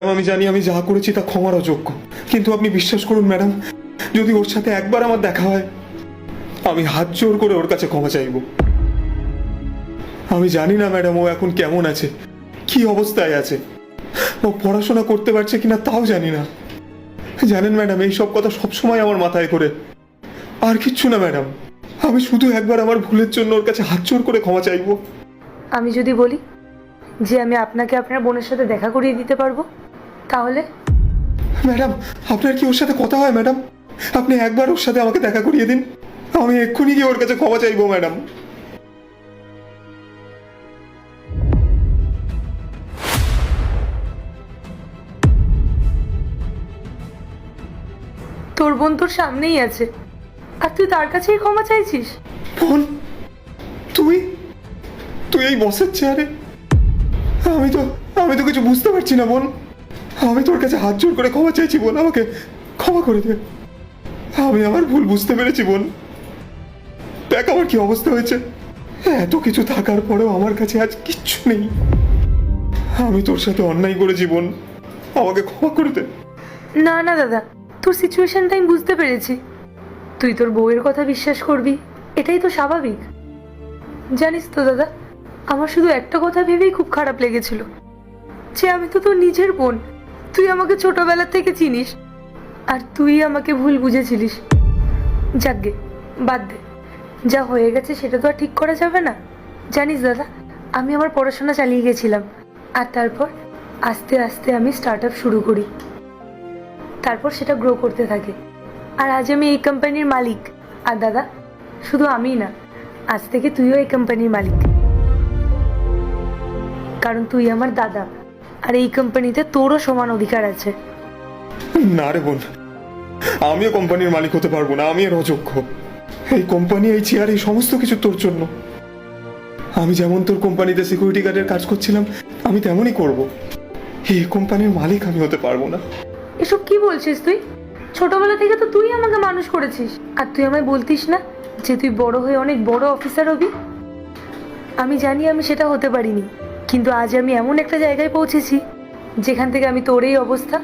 আমি জানি আমি যা করেছি তা ক্ষমার অযোগ্য, কিন্তু আপনি বিশ্বাস করুন ম্যাডাম, যদি ওর সাথে একবার আমার দেখা হয় আমি হাত জোর করে ওর কাছে ক্ষমা চাইব। আমি জানি না ম্যাডাম ও এখন কেমন আছে, কি অবস্থায় আছে, ও পড়াশোনা করতে পারছে কিনা তাও জানি না। জানেন ম্যাডাম, এই সব কথা সবসময় আমার মাথায় করে, আর কিচ্ছু না ম্যাডাম। আমি শুধু একবার আমার ভুলের জন্য ওর কাছে হাত জোর করে ক্ষমা চাইবো। আমি যদি বলি যে আমি আপনাকে আপনার বোনের সাথে দেখা করিয়ে দিতে পারবো, তাহলে? ম্যাডাম, আপনার কি ওর সাথে কথা হয় ম্যাডাম? আপনি একবার ওর সাথে আমাকে দেখা করিয়ে দিন, আমি এক্ষুনি গিয়ে ওর কাছে ক্ষমা চাইবো ম্যাডাম। তোর বোন তোর সামনেই আছে, আর তুই তার কাছেই ক্ষমা চাইছিস? বোন? তুই তুই এই বসের চেয়ারে? আমি তো কিছু বুঝতে পারছি না বোন। আমি তোর কাছে হাত জোর করে ক্ষমা চাইছি বোন, আমাকে ক্ষমা করে দে। আমি আমার ভুল বুঝতে পেরেছি বোন। দেখ আমার কি অবস্থা হয়েছে, এত কিছু থাকার পরেও আমার কাছে আজ কিচ্ছু নেই। আমি তোর সাথে অন্যায় করেছি বোন, আমাকে ক্ষমা করে দে। না না দাদা, তোর সিচুয়েশনটা আমি বুঝতে পেরেছি। তুই তোর বউয়ের কথা বিশ্বাস করবি, এটাই তো স্বাভাবিক। জানিস তো দাদা, আমার শুধু একটা কথা ভেবেই খুব খারাপ লেগেছিল, যে আমি তো তোর নিজের বোন, তুই আমাকে ছোটবেলা থেকে চিনিস, আর তুই আমাকে ভুল বুঝেছিলিস। যাকগে, বাদ দে, যা হয়ে গেছে সেটা তো আর ঠিক করা যাবে না। জানিস দাদা, আমি আমার পড়াশোনা চালিয়ে গেছিলাম, আর তারপর আস্তে আস্তে আমি স্টার্ট আপ শুরু করি, তারপর সেটা গ্রো করতে থাকে, আর আজ আমি এই কোম্পানির মালিক। আর দাদা, শুধু আমিই না, আজ থেকে তুইও এই কোম্পানির মালিক, কারণ তুই আমার দাদা, আর এই কোম্পানিতে তোরও সমান অধিকার আছে। না রে বোন, আমিও কোম্পানির মালিক হতে পারবো না, আমি এর অযোগ্য। এই কোম্পানি, এই চেয়ার, এই সমস্ত কিছু তোর জন্য। আমি যেমন তোর কোম্পানিতে সিকিউরিটি গার্ডের কাজ করছিলাম, আমি তেমনই করব। এই কোম্পানির মালিক আমি হতে পারবো না। এসব কি বলছিস তুই? ছোটবেলা থেকে তো তুই আমাকে মানুষ করেছিস, আর তুই আমায় বলতিস না যে তুই বড় হয়ে অনেক বড় অফিসার হবি? আমি জানি আমি সেটা হতে পারিনি, কিন্তু আজ আমি এমন একটা জায়গায় পৌঁছেছি যেখান থেকে আমি তোর এই অবস্থা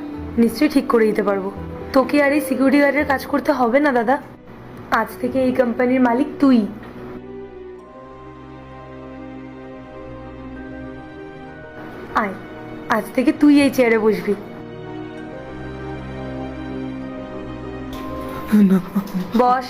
নিশ্চয়ই ঠিক করে দিতে পারবো। তোকে আর এই সিকিউরিটি গার্ডের কাজ করতে হবে না দাদা, আজ থেকে এই কোম্পানির মালিক তুই। আয়, আজ থেকে তুই এই চেয়ারে বসবি। না, বস।